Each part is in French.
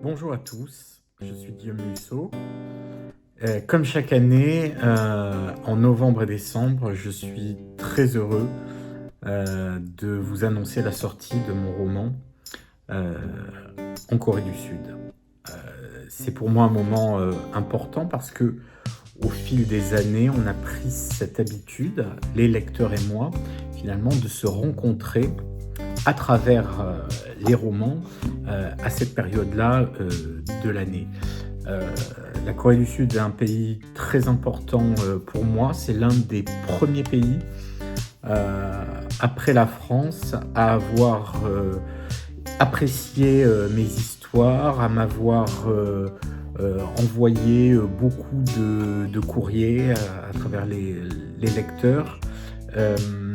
Bonjour à tous, je suis Guillaume Musso. Comme chaque année, en novembre et décembre, je suis très heureux, de vous annoncer la sortie de mon roman, heu, en Corée du Sud. C'est pour moi un moment, important parce que au fil des années, on a pris cette habitude, les lecteurs et moi, finalement, de se rencontrer à travers, les romans, à cette période-là, de l'année. Heu, la Corée du Sud est un pays très important, pour moi. C'est l'un des premiers pays, heu, après la France à avoir, apprécié, mes histoires, à m'avoir, envoyé, beaucoup de courriers, à travers les lecteurs. Hem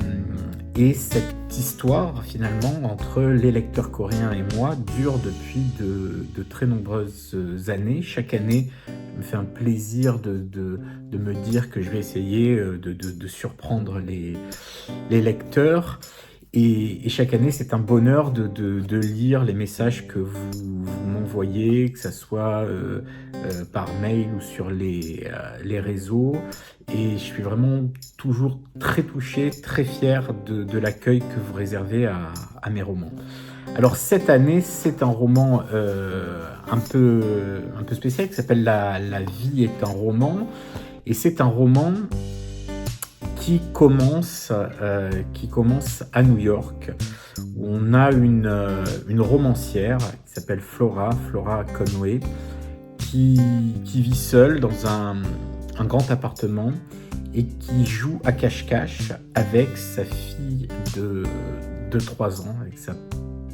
et cette histoire finalement entre les lecteurs coréens et moi dure depuis de très nombreuses années. Chaque année, je me fais un plaisir de me dire que je vais essayer, de surprendre les lecteurs et chaque année, c'est un bonheur de lire les messages que vous m'envoyez, que ça soit, par mail ou sur les réseaux et je suis vraiment toujours très touché, très fier de l'accueil que vous réservez à mes romans. Alors cette année, c'est un roman, un peu spécial qui s'appelle La vie est un roman et c'est un roman qui commence à New York, où on a une romancière qui s'appelle Flora Conway, qui vit seule dans un grand appartement et qui joue à cache-cache avec sa fille de 3 ans, avec sa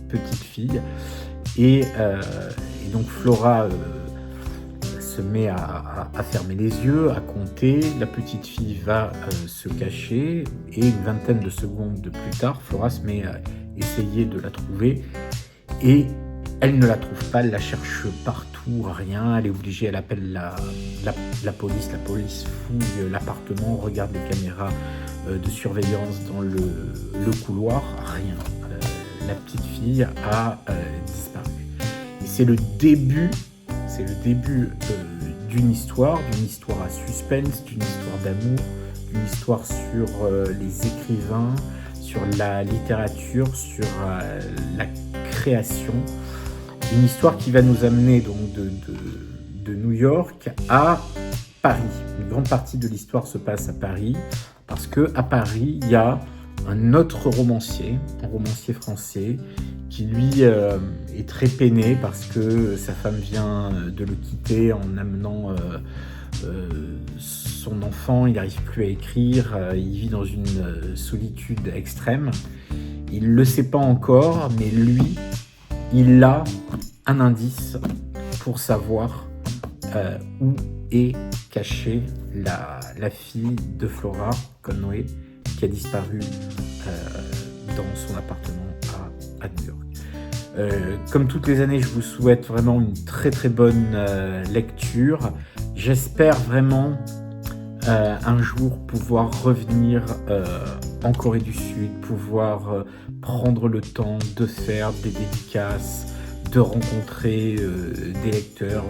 petite fille. Et donc Flora se met à fermer les yeux, à compter. La petite fille va se cacher et une vingtaine de secondes de plus tard, Flora se met à essayer de la trouver et elle ne la trouve pas, elle la cherche partout, rien, elle est obligée, elle appelle la police fouille l'appartement, regarde les caméras de surveillance dans le couloir, rien. La petite fille a disparu. Et c'est le début d'une histoire à suspense, d'une histoire d'amour, d'une histoire sur les écrivains, sur la littérature, sur la création. Une histoire qui va nous amener donc de New York à Paris. Une grande partie de l'histoire se passe à Paris, parce qu'à Paris, il y a un autre romancier, un romancier français, qui lui est très peiné parce que sa femme vient de le quitter en amenant son enfant, il n'arrive plus à écrire, il vit dans une solitude extrême. Il ne le sait pas encore, mais lui, il a un indice pour savoir où est cachée la fille de Flora Conway qui a disparu dans son appartement à New York. Comme toutes les années, je vous souhaite vraiment une très très bonne lecture. J'espère vraiment un jour pouvoir revenir en Corée du Sud, pouvoir prendre le temps de faire des dédicaces, de rencontrer des lecteurs.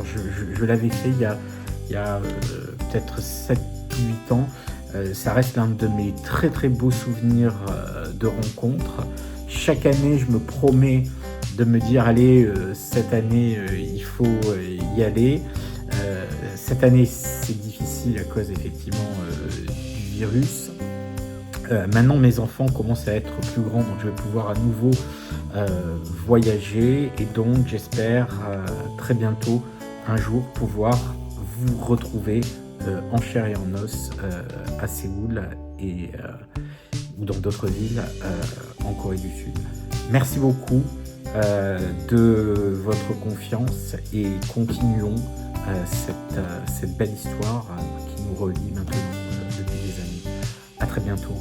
Je l'avais fait il y a peut-être 7 ou 8 ans. Ça reste l'un de mes très très beaux souvenirs de rencontres. Chaque année, je me promets de me dire, allez, cette année, il faut y aller. Cette année, c'est difficile à cause effectivement du virus. Maintenant, mes enfants commencent à être plus grands, donc je vais pouvoir à nouveau voyager. Et donc, j'espère très bientôt, un jour, pouvoir vous retrouver en chair et en os à Séoul ou dans d'autres villes en Corée du Sud. Merci beaucoup de votre confiance et continuons cette belle histoire qui nous relie maintenant depuis des années. À très bientôt.